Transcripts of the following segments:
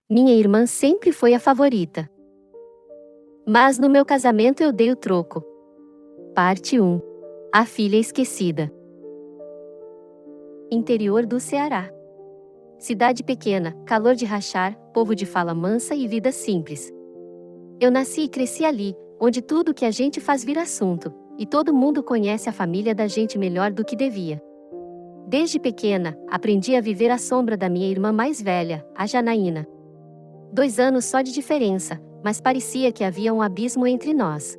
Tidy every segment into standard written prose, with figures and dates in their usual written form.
Minha irmã sempre foi a favorita. Mas no meu casamento eu dei o troco. Parte 1. A filha esquecida. Interior do Ceará. Cidade pequena, calor de rachar, povo de fala mansa e vida simples. Eu nasci e cresci ali, onde tudo que a gente faz vira assunto, e todo mundo conhece a família da gente melhor do que devia. Desde pequena, aprendi a viver à sombra da minha irmã mais velha, a Janaína. 2 anos só de diferença, mas parecia que havia um abismo entre nós.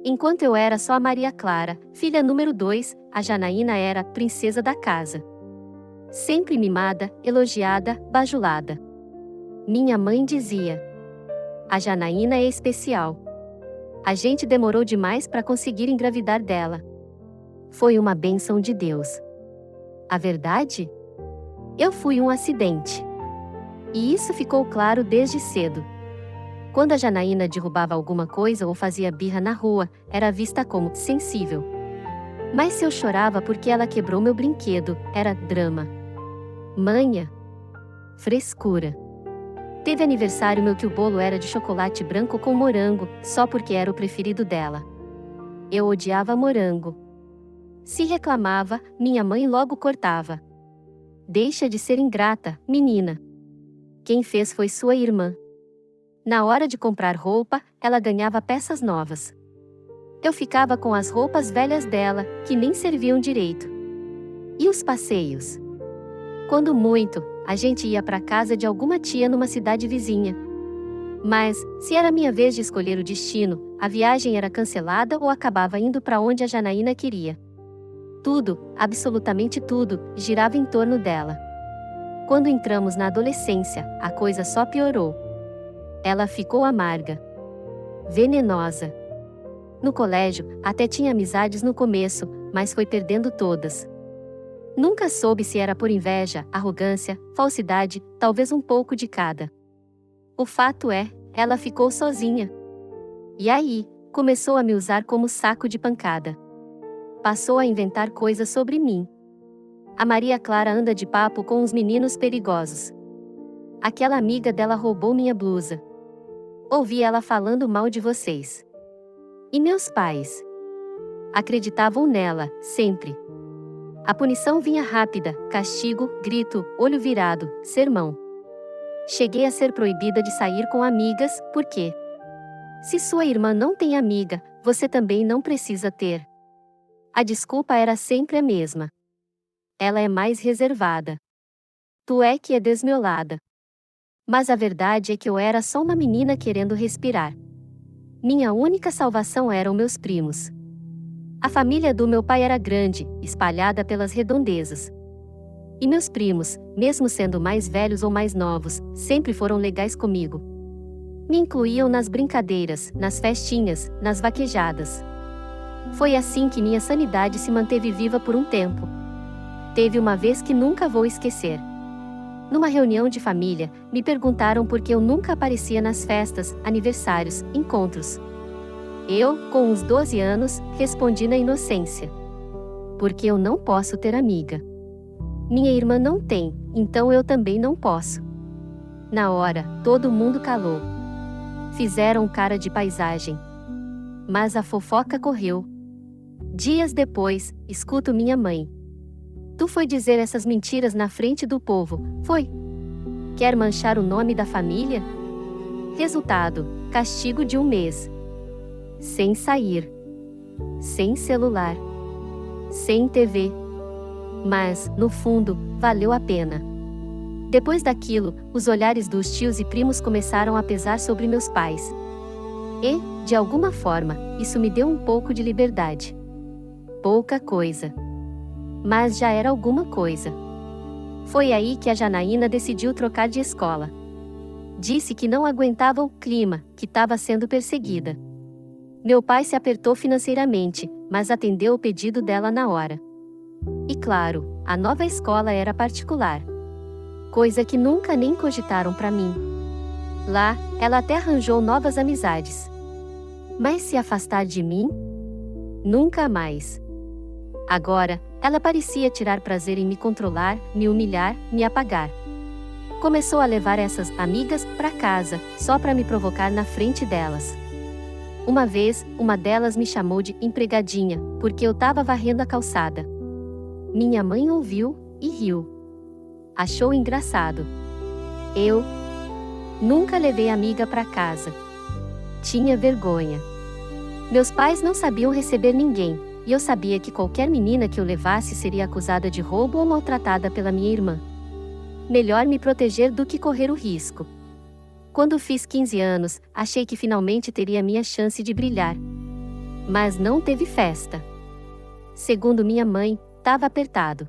Enquanto eu era só a Maria Clara, filha número 2, a Janaína era a princesa da casa. Sempre mimada, elogiada, bajulada. Minha mãe dizia: a Janaína é especial. A gente demorou demais para conseguir engravidar dela. Foi uma bênção de Deus. A verdade? Eu fui um acidente. E isso ficou claro desde cedo. Quando a Janaína derrubava alguma coisa ou fazia birra na rua, era vista como sensível. Mas se eu chorava porque ela quebrou meu brinquedo, era drama. Manha. Frescura. Teve aniversário meu que o bolo era de chocolate branco com morango, só porque era o preferido dela. Eu odiava morango. Se reclamava, minha mãe logo cortava. Deixa de ser ingrata, menina. Quem fez foi sua irmã. Na hora de comprar roupa, ela ganhava peças novas. Eu ficava com as roupas velhas dela, que nem serviam direito. E os passeios? Quando muito, a gente ia para casa de alguma tia numa cidade vizinha. Mas, se era minha vez de escolher o destino, a viagem era cancelada ou acabava indo para onde a Janaína queria. Tudo, absolutamente tudo, girava em torno dela. Quando entramos na adolescência, a coisa só piorou. Ela ficou amarga. Venenosa. No colégio, até tinha amizades no começo, mas foi perdendo todas. Nunca soube se era por inveja, arrogância, falsidade, talvez um pouco de cada. O fato é, ela ficou sozinha. E aí, começou a me usar como saco de pancada. Passou a inventar coisas sobre mim. A Maria Clara anda de papo com uns meninos perigosos. Aquela amiga dela roubou minha blusa. Ouvi ela falando mal de vocês. E meus pais? Acreditavam nela, sempre. A punição vinha rápida, castigo, grito, olho virado, sermão. Cheguei a ser proibida de sair com amigas, por quê? Se sua irmã não tem amiga, você também não precisa ter. A desculpa era sempre a mesma. Ela é mais reservada. Tu é que é desmiolada. Mas a verdade é que eu era só uma menina querendo respirar. Minha única salvação eram meus primos. A família do meu pai era grande, espalhada pelas redondezas. E meus primos, mesmo sendo mais velhos ou mais novos, sempre foram legais comigo. Me incluíam nas brincadeiras, nas festinhas, nas vaquejadas. Foi assim que minha sanidade se manteve viva por um tempo. Teve uma vez que nunca vou esquecer. Numa reunião de família, me perguntaram por que eu nunca aparecia nas festas, aniversários, encontros. Eu, com uns 12 anos, respondi na inocência. Porque eu não posso ter amiga. Minha irmã não tem, então eu também não posso. Na hora, todo mundo calou. Fizeram cara de paisagem. Mas a fofoca correu. Dias depois, escuto minha mãe. Tu foi dizer essas mentiras na frente do povo, foi? Quer manchar o nome da família? Resultado, castigo de 1 mês. Sem sair. Sem celular. Sem TV. Mas, no fundo, valeu a pena. Depois daquilo, os olhares dos tios e primos começaram a pesar sobre meus pais. E, de alguma forma, isso me deu um pouco de liberdade. Pouca coisa. Mas já era alguma coisa. Foi aí que a Janaína decidiu trocar de escola. Disse que não aguentava o clima, que estava sendo perseguida. Meu pai se apertou financeiramente, mas atendeu o pedido dela na hora. E claro, a nova escola era particular. Coisa que nunca nem cogitaram para mim. Lá, ela até arranjou novas amizades. Mas se afastar de mim? Nunca mais. Agora, ela parecia tirar prazer em me controlar, me humilhar, me apagar. Começou a levar essas amigas para casa, só para me provocar na frente delas. Uma vez, uma delas me chamou de empregadinha, porque eu estava varrendo a calçada. Minha mãe ouviu e riu. Achou engraçado. Eu nunca levei amiga para casa. Tinha vergonha. Meus pais não sabiam receber ninguém, e eu sabia que qualquer menina que eu levasse seria acusada de roubo ou maltratada pela minha irmã. Melhor me proteger do que correr o risco. Quando fiz 15 anos, achei que finalmente teria minha chance de brilhar. Mas não teve festa. Segundo minha mãe, estava apertado.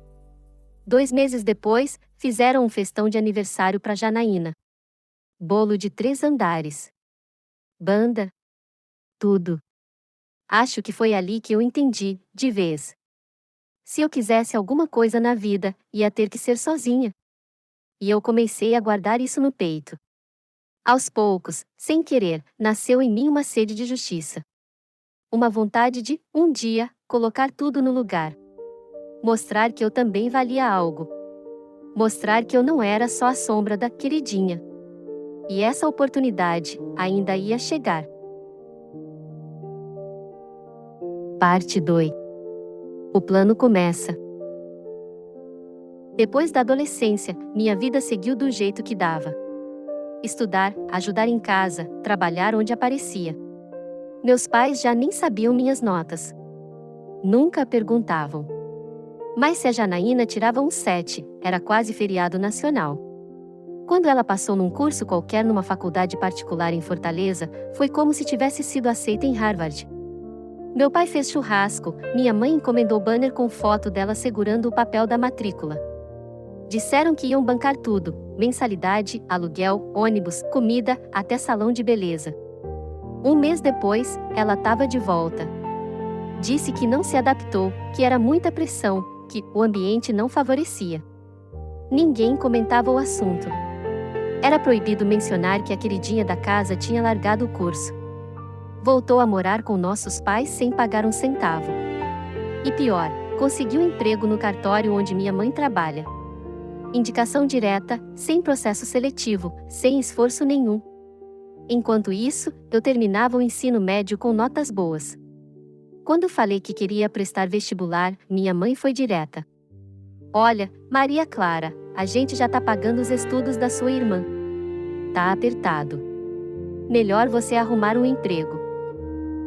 2 meses depois, fizeram um festão de aniversário para Janaína. Bolo de 3 andares. Banda. Tudo. Acho que foi ali que eu entendi, de vez. Se eu quisesse alguma coisa na vida, ia ter que ser sozinha. E eu comecei a guardar isso no peito. Aos poucos, sem querer, nasceu em mim uma sede de justiça. Uma vontade de, um dia, colocar tudo no lugar. Mostrar que eu também valia algo. Mostrar que eu não era só a sombra da queridinha. E essa oportunidade ainda ia chegar. Parte 2. O plano começa. Depois da adolescência, minha vida seguiu do jeito que dava. Estudar, ajudar em casa, trabalhar onde aparecia. Meus pais já nem sabiam minhas notas. Nunca perguntavam. Mas se a Janaína tirava um 7, era quase feriado nacional. Quando ela passou num curso qualquer numa faculdade particular em Fortaleza, foi como se tivesse sido aceita em Harvard. Meu pai fez churrasco, minha mãe encomendou banner com foto dela segurando o papel da matrícula. Disseram que iam bancar tudo, mensalidade, aluguel, ônibus, comida, até salão de beleza. 1 mês depois, ela estava de volta. Disse que não se adaptou, que era muita pressão, que o ambiente não favorecia. Ninguém comentava o assunto. Era proibido mencionar que a queridinha da casa tinha largado o curso. Voltou a morar com nossos pais sem pagar um centavo. E pior, conseguiu emprego no cartório onde minha mãe trabalha. Indicação direta, sem processo seletivo, sem esforço nenhum. Enquanto isso, eu terminava o ensino médio com notas boas. Quando falei que queria prestar vestibular, minha mãe foi direta. Olha, Maria Clara, a gente já tá pagando os estudos da sua irmã. Tá apertado. Melhor você arrumar um emprego.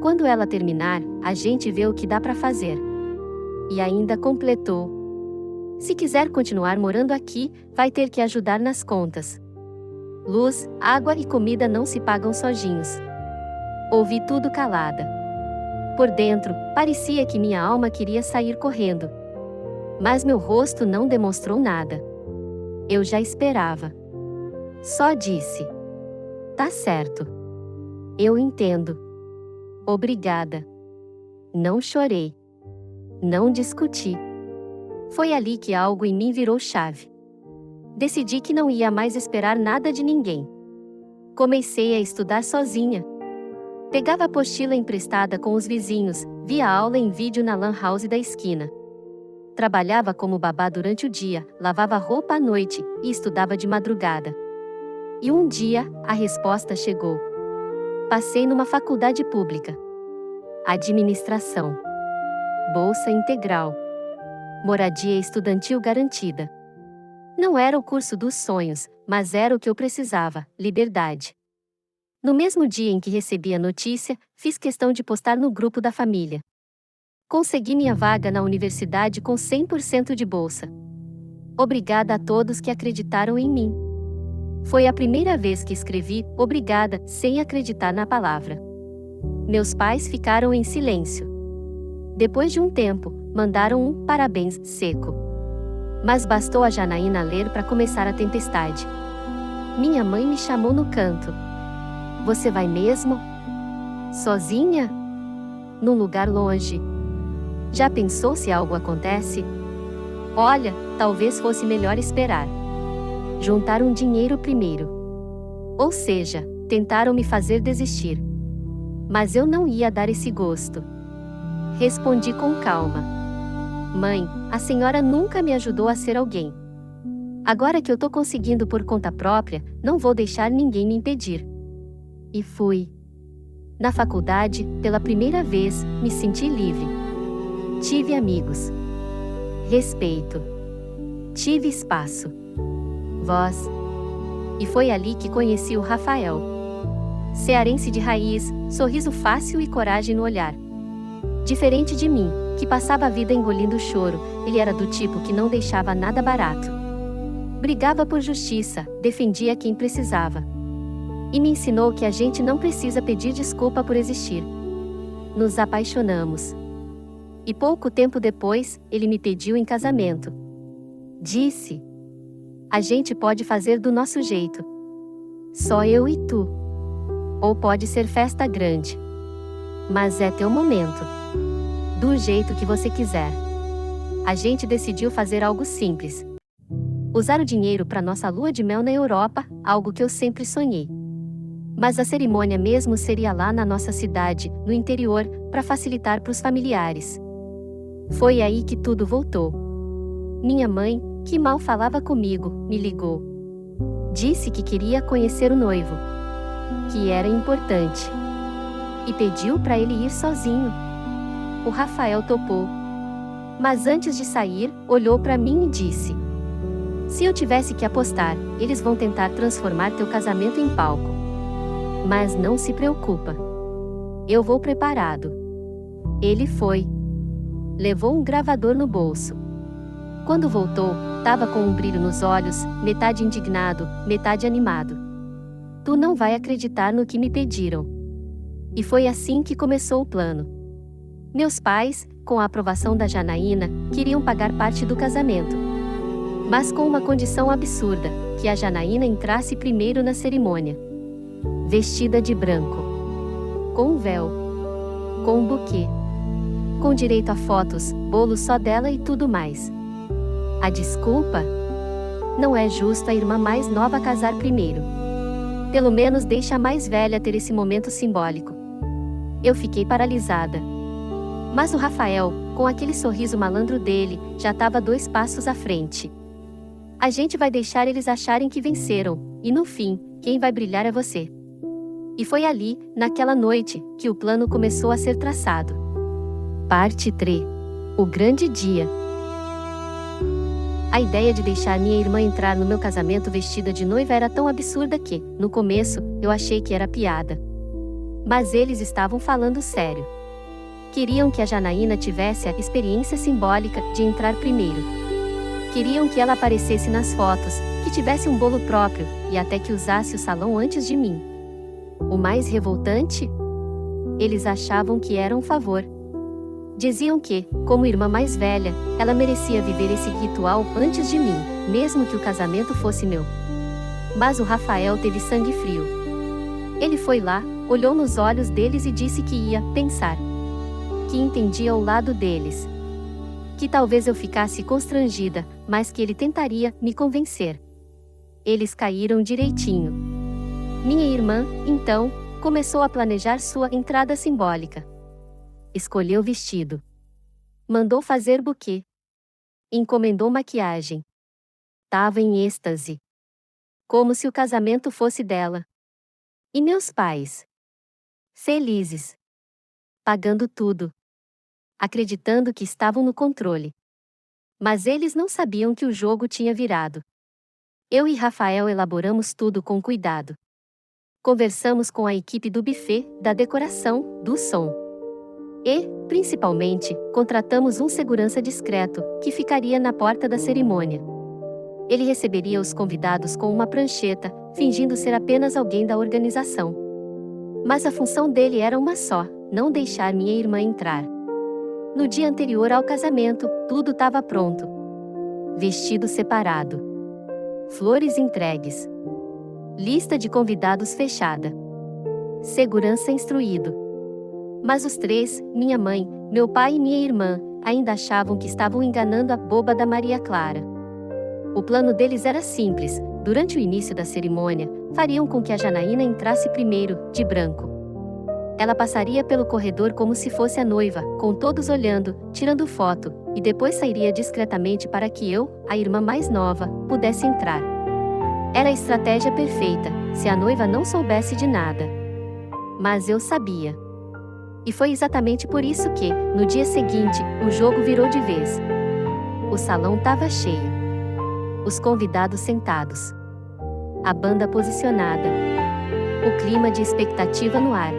Quando ela terminar, a gente vê o que dá pra fazer. E ainda completou. Se quiser continuar morando aqui, vai ter que ajudar nas contas. Luz, água e comida não se pagam sozinhos. Ouvi tudo calada. Por dentro, parecia que minha alma queria sair correndo. Mas meu rosto não demonstrou nada. Eu já esperava. Só disse: tá certo. Eu entendo. Obrigada. Não chorei. Não discuti. Foi ali que algo em mim virou chave. Decidi que não ia mais esperar nada de ninguém. Comecei a estudar sozinha. Pegava a apostila emprestada com os vizinhos, via aula em vídeo na lan house da esquina. Trabalhava como babá durante o dia, lavava roupa à noite e estudava de madrugada. E um dia, a resposta chegou. Passei numa faculdade pública. Administração. Bolsa integral. Moradia estudantil garantida. Não era o curso dos sonhos, mas era o que eu precisava, liberdade. No mesmo dia em que recebi a notícia, fiz questão de postar no grupo da família. Consegui minha vaga na universidade com 100% de bolsa. Obrigada a todos que acreditaram em mim. Foi a primeira vez que escrevi "obrigada" sem acreditar na palavra. Meus pais ficaram em silêncio. Depois de um tempo, mandaram um parabéns seco. Mas bastou a Janaína ler para começar a tempestade. Minha mãe me chamou no canto. Você vai mesmo? Sozinha? Num lugar longe. Já pensou se algo acontece? Olha, talvez fosse melhor esperar. Juntar um dinheiro primeiro. Ou seja, tentaram me fazer desistir. Mas eu não ia dar esse gosto. Respondi com calma. Mãe, a senhora nunca me ajudou a ser alguém. Agora que eu tô conseguindo por conta própria, não vou deixar ninguém me impedir. E fui. Na faculdade, pela primeira vez, me senti livre. Tive amigos. Respeito. Tive espaço. Voz. E foi ali que conheci o Rafael. Cearense de raiz, sorriso fácil e coragem no olhar. Diferente de mim, que passava a vida engolindo choro, ele era do tipo que não deixava nada barato. Brigava por justiça, defendia quem precisava. E me ensinou que a gente não precisa pedir desculpa por existir. Nos apaixonamos. E pouco tempo depois, ele me pediu em casamento. Disse: a gente pode fazer do nosso jeito. Só eu e tu. Ou pode ser festa grande. Mas é teu momento. Do jeito que você quiser. A gente decidiu fazer algo simples. Usar o dinheiro para nossa lua de mel na Europa, algo que eu sempre sonhei. Mas a cerimônia mesmo seria lá na nossa cidade, no interior, para facilitar para os familiares. Foi aí que tudo voltou. Minha mãe, que mal falava comigo, me ligou. Disse que queria conhecer o noivo. Que era importante. E pediu para ele ir sozinho. O Rafael topou. Mas antes de sair, olhou para mim e disse: se eu tivesse que apostar, eles vão tentar transformar teu casamento em palco. Mas não se preocupa. Eu vou preparado. Ele foi. Levou um gravador no bolso. Quando voltou, tava com um brilho nos olhos, metade indignado, metade animado. Tu não vai acreditar no que me pediram. E foi assim que começou o plano. Meus pais, com a aprovação da Janaína, queriam pagar parte do casamento. Mas com uma condição absurda, que a Janaína entrasse primeiro na cerimônia. Vestida de branco. Com um véu. Com um buquê. Com direito a fotos, bolo só dela e tudo mais. A desculpa? Não é justo a irmã mais nova casar primeiro. Pelo menos deixa a mais velha ter esse momento simbólico. Eu fiquei paralisada. Mas o Rafael, com aquele sorriso malandro dele, já estava 2 passos à frente. A gente vai deixar eles acharem que venceram, e no fim, quem vai brilhar é você. E foi ali, naquela noite, que o plano começou a ser traçado. Parte 3. O grande dia. A ideia de deixar minha irmã entrar no meu casamento vestida de noiva era tão absurda que, no começo, eu achei que era piada. Mas eles estavam falando sério. Queriam que a Janaína tivesse a experiência simbólica de entrar primeiro. Queriam que ela aparecesse nas fotos, que tivesse um bolo próprio, e até que usasse o salão antes de mim. O mais revoltante? Eles achavam que era um favor. Diziam que, como irmã mais velha, ela merecia viver esse ritual antes de mim, mesmo que o casamento fosse meu. Mas o Rafael teve sangue frio. Ele foi lá, olhou nos olhos deles e disse que ia pensar. Que entendia o lado deles. Que talvez eu ficasse constrangida, mas que ele tentaria me convencer. Eles caíram direitinho. Minha irmã, então, começou a planejar sua entrada simbólica. Escolheu vestido. Mandou fazer buquê. Encomendou maquiagem. Tava em êxtase. Como se o casamento fosse dela. E meus pais? Felizes. Pagando tudo. Acreditando que estavam no controle. Mas eles não sabiam que o jogo tinha virado. Eu e Rafael elaboramos tudo com cuidado. Conversamos com a equipe do buffet, da decoração, do som. E, principalmente, contratamos um segurança discreto, que ficaria na porta da cerimônia. Ele receberia os convidados com uma prancheta, fingindo ser apenas alguém da organização. Mas a função dele era uma só: não deixar minha irmã entrar. No dia anterior ao casamento, tudo estava pronto. Vestido separado. Flores entregues. Lista de convidados fechada. Segurança instruído. Mas os 3, minha mãe, meu pai e minha irmã, ainda achavam que estavam enganando a boba da Maria Clara. O plano deles era simples: durante o início da cerimônia, fariam com que a Janaína entrasse primeiro, de branco. Ela passaria pelo corredor como se fosse a noiva, com todos olhando, tirando foto, e depois sairia discretamente para que eu, a irmã mais nova, pudesse entrar. Era a estratégia perfeita, se a noiva não soubesse de nada. Mas eu sabia. E foi exatamente por isso que, no dia seguinte, o jogo virou de vez. O salão estava cheio. Os convidados sentados. A banda posicionada. O clima de expectativa no ar.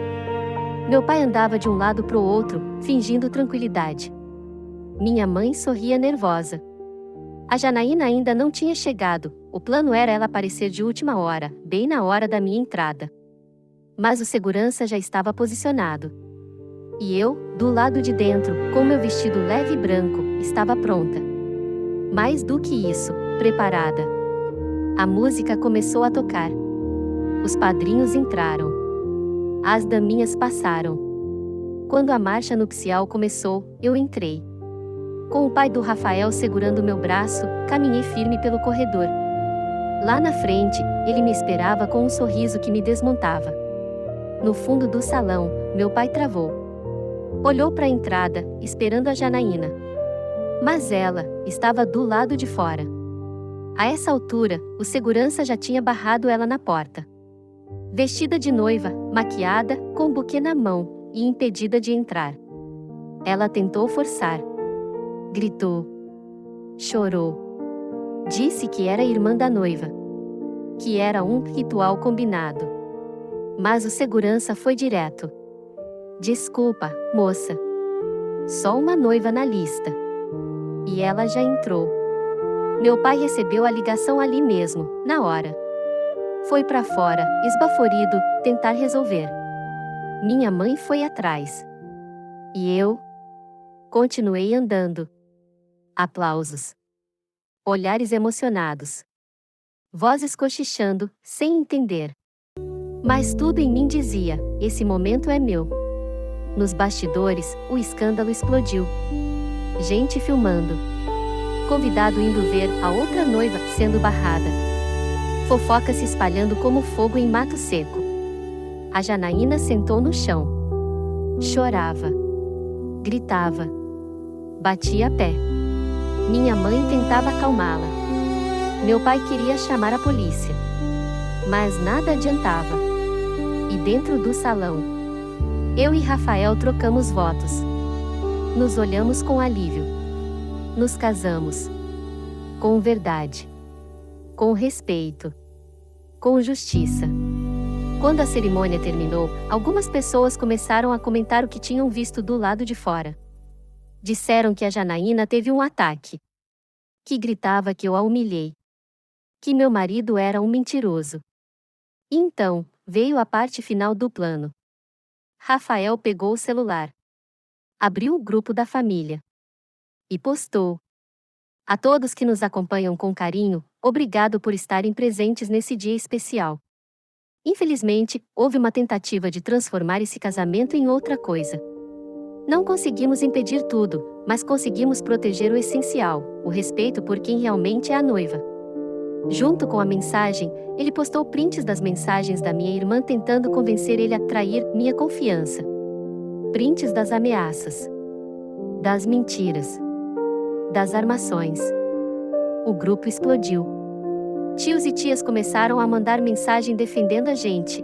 Meu pai andava de um lado para o outro, fingindo tranquilidade. Minha mãe sorria nervosa. A Janaína ainda não tinha chegado, o plano era ela aparecer de última hora, bem na hora da minha entrada. Mas o segurança já estava posicionado. E eu, do lado de dentro, com meu vestido leve e branco, estava pronta. Mais do que isso, preparada. A música começou a tocar. Os padrinhos entraram. As daminhas passaram. Quando a marcha nupcial começou, eu entrei. Com o pai do Rafael segurando meu braço, caminhei firme pelo corredor. Lá na frente, ele me esperava com um sorriso que me desmontava. No fundo do salão, meu pai travou. Olhou para a entrada, esperando a Janaína. Mas ela estava do lado de fora. A essa altura, o segurança já tinha barrado ela na porta. Vestida de noiva, maquiada, com um buquê na mão, e impedida de entrar. Ela tentou forçar. Gritou. Chorou. Disse que era irmã da noiva. Que era um ritual combinado. Mas o segurança foi direto. Desculpa, moça. Só uma noiva na lista. E ela já entrou. Meu pai recebeu a ligação ali mesmo, na hora. Foi para fora, esbaforido, tentar resolver. Minha mãe foi atrás. E eu continuei andando. Aplausos. Olhares emocionados. Vozes cochichando, sem entender. Mas tudo em mim dizia: esse momento é meu. Nos bastidores, o escândalo explodiu. Gente filmando. Convidado indo ver a outra noiva sendo barrada. Fofoca se espalhando como fogo em mato seco. A Janaína sentou no chão. Chorava. Gritava. Batia pé. Minha mãe tentava acalmá-la. Meu pai queria chamar a polícia. Mas nada adiantava. E dentro do salão, eu e Rafael trocamos votos. Nos olhamos com alívio. Nos casamos. Com verdade. Com respeito. Com justiça. Quando a cerimônia terminou, algumas pessoas começaram a comentar o que tinham visto do lado de fora. Disseram que a Janaína teve um ataque. Que gritava que eu a humilhei. Que meu marido era um mentiroso. E então, veio a parte final do plano. Rafael pegou o celular. Abriu o grupo da família. E postou. A todos que nos acompanham com carinho, obrigado por estarem presentes nesse dia especial. Infelizmente, houve uma tentativa de transformar esse casamento em outra coisa. Não conseguimos impedir tudo, mas conseguimos proteger o essencial, o respeito por quem realmente é a noiva. Junto com a mensagem, ele postou prints das mensagens da minha irmã tentando convencer ele a trair minha confiança. Prints das ameaças. Das mentiras. Das armações. O grupo explodiu. Tios e tias começaram a mandar mensagem defendendo a gente.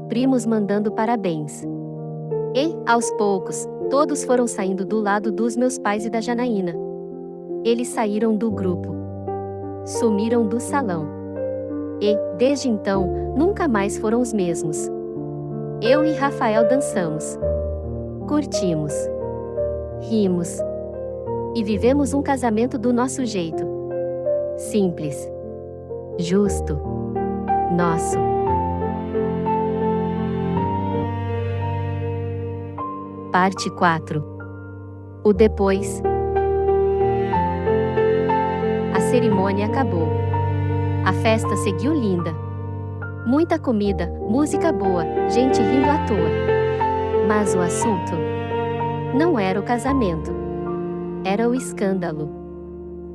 Primos mandando parabéns. E, aos poucos, todos foram saindo do lado dos meus pais e da Janaína. Eles saíram do grupo. Sumiram do salão. E, desde então, nunca mais foram os mesmos. Eu e Rafael dançamos. Curtimos. Rimos. E vivemos um casamento do nosso jeito. Simples. Justo. Nosso. Parte 4. O depois. A cerimônia acabou. A festa seguiu linda. Muita comida, música boa, gente rindo à toa. Mas o assunto não era o casamento. Era o escândalo.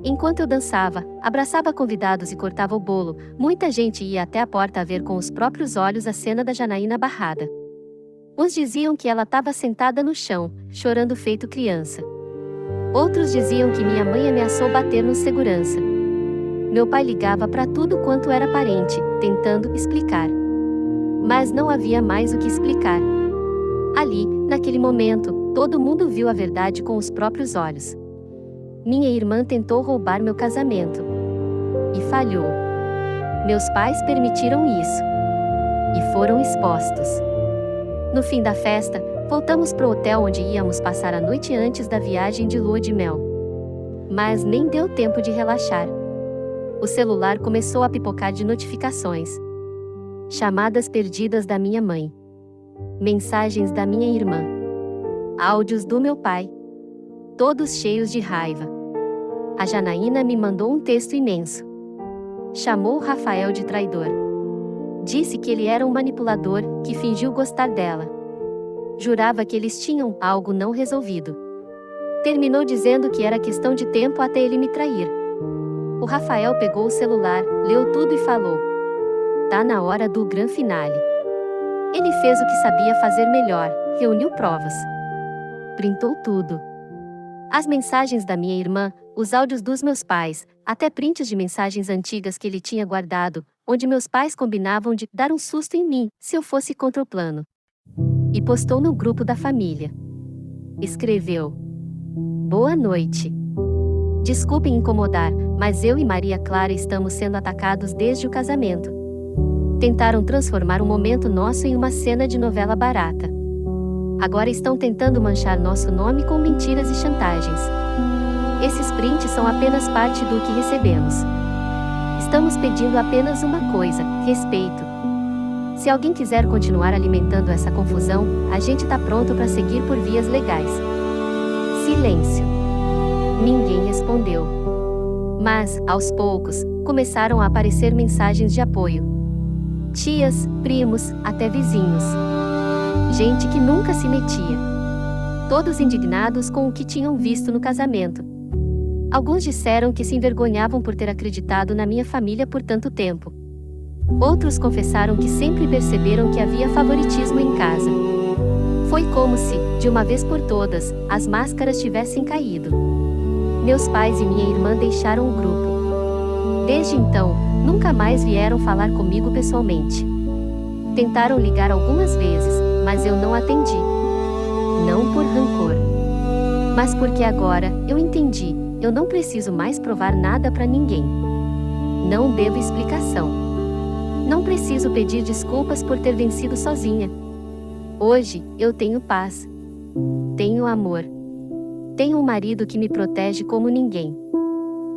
Enquanto eu dançava, abraçava convidados e cortava o bolo, muita gente ia até a porta a ver com os próprios olhos a cena da Janaína barrada. Uns diziam que ela estava sentada no chão, chorando feito criança. Outros diziam que minha mãe ameaçou bater no segurança. Meu pai ligava para tudo quanto era parente, tentando explicar. Mas não havia mais o que explicar. Ali, naquele momento, todo mundo viu a verdade com os próprios olhos. Minha irmã tentou roubar meu casamento. E falhou. Meus pais permitiram isso. E foram expostos. No fim da festa, voltamos pro hotel onde íamos passar a noite antes da viagem de lua de mel. Mas nem deu tempo de relaxar. O celular começou a pipocar de notificações. Chamadas perdidas da minha mãe. Mensagens da minha irmã. Áudios do meu pai. Todos cheios de raiva. A Janaína me mandou um texto imenso. Chamou Rafael de traidor. Disse que ele era um manipulador, que fingiu gostar dela. Jurava que eles tinham algo não resolvido. Terminou dizendo que era questão de tempo até ele me trair. O Rafael pegou o celular, leu tudo e falou: "Tá na hora do gran finale." Ele fez o que sabia fazer melhor, reuniu provas. Printou tudo. As mensagens da minha irmã, os áudios dos meus pais, até prints de mensagens antigas que ele tinha guardado, onde meus pais combinavam de dar um susto em mim, se eu fosse contra o plano. E postou no grupo da família. Escreveu: "Boa noite. Desculpem incomodar, mas eu e Maria Clara estamos sendo atacados desde o casamento. Tentaram transformar um momento nosso em uma cena de novela barata. Agora estão tentando manchar nosso nome com mentiras e chantagens. Esses prints são apenas parte do que recebemos. Estamos pedindo apenas uma coisa: respeito. Se alguém quiser continuar alimentando essa confusão, a gente tá pronto para seguir por vias legais." Silêncio. Ninguém respondeu. Mas, aos poucos, começaram a aparecer mensagens de apoio. Tias, primos, até vizinhos. Gente que nunca se metia. Todos indignados com o que tinham visto no casamento. Alguns disseram que se envergonhavam por ter acreditado na minha família por tanto tempo. Outros confessaram que sempre perceberam que havia favoritismo em casa. Foi como se, de uma vez por todas, as máscaras tivessem caído. Meus pais e minha irmã deixaram o grupo. Desde então, nunca mais vieram falar comigo pessoalmente. Tentaram ligar algumas vezes, mas eu não atendi. Não por rancor, mas porque agora eu entendi, eu não preciso mais provar nada para ninguém. Não devo explicação. Não preciso pedir desculpas por ter vencido sozinha. Hoje, eu tenho paz. Tenho amor. Tenho um marido que me protege como ninguém.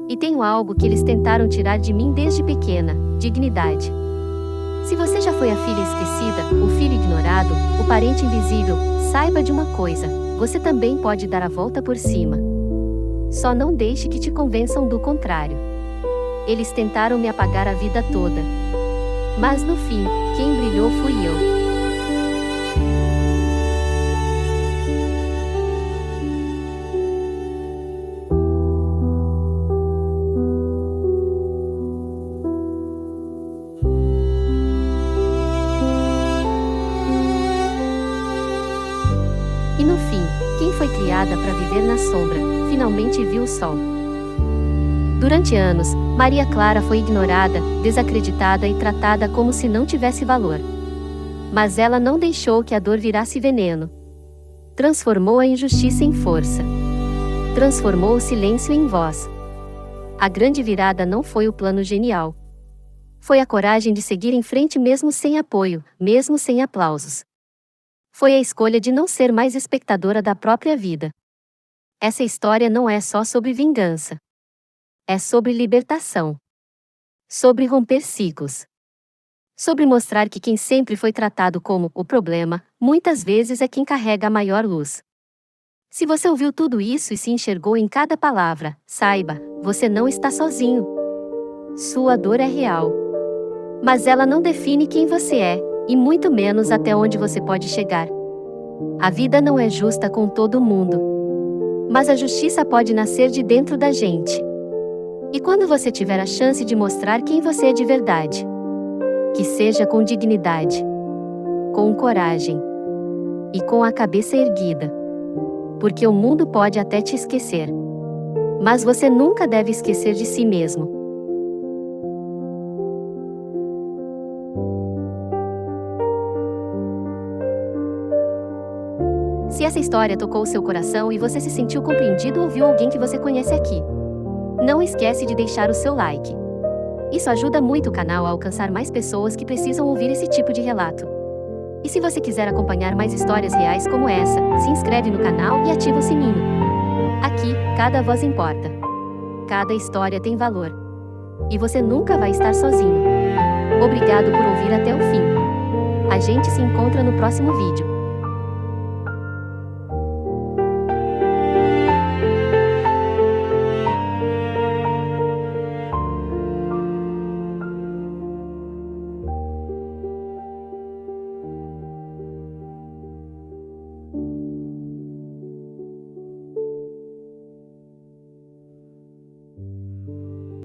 E tenho algo que eles tentaram tirar de mim desde pequena: dignidade. Se você já foi a filha esquecida, o filho ignorado, o parente invisível, saiba de uma coisa: você também pode dar a volta por cima. Só não deixe que te convençam do contrário. Eles tentaram me apagar a vida toda. Mas no fim, quem brilhou fui eu. E no fim, quem foi criada para viver na sombra, finalmente viu o sol. Durante anos, Maria Clara foi ignorada, desacreditada e tratada como se não tivesse valor. Mas ela não deixou que a dor virasse veneno. Transformou a injustiça em força. Transformou o silêncio em voz. A grande virada não foi o plano genial. Foi a coragem de seguir em frente mesmo sem apoio, mesmo sem aplausos. Foi a escolha de não ser mais espectadora da própria vida. Essa história não é só sobre vingança. É sobre libertação. Sobre romper ciclos. Sobre mostrar que quem sempre foi tratado como o problema, muitas vezes é quem carrega a maior luz. Se você ouviu tudo isso e se enxergou em cada palavra, saiba, você não está sozinho. Sua dor é real. Mas ela não define quem você é, e muito menos até onde você pode chegar. A vida não é justa com todo mundo. Mas a justiça pode nascer de dentro da gente. E quando você tiver a chance de mostrar quem você é de verdade, que seja com dignidade, com coragem, e com a cabeça erguida. Porque o mundo pode até te esquecer. Mas você nunca deve esquecer de si mesmo. Se essa história tocou o seu coração e você se sentiu compreendido ou viu alguém que você conhece aqui, não esquece de deixar o seu like. Isso ajuda muito o canal a alcançar mais pessoas que precisam ouvir esse tipo de relato. E se você quiser acompanhar mais histórias reais como essa, se inscreve no canal e ativa o sininho. Aqui, cada voz importa. Cada história tem valor. E você nunca vai estar sozinho. Obrigado por ouvir até o fim. A gente se encontra no próximo vídeo.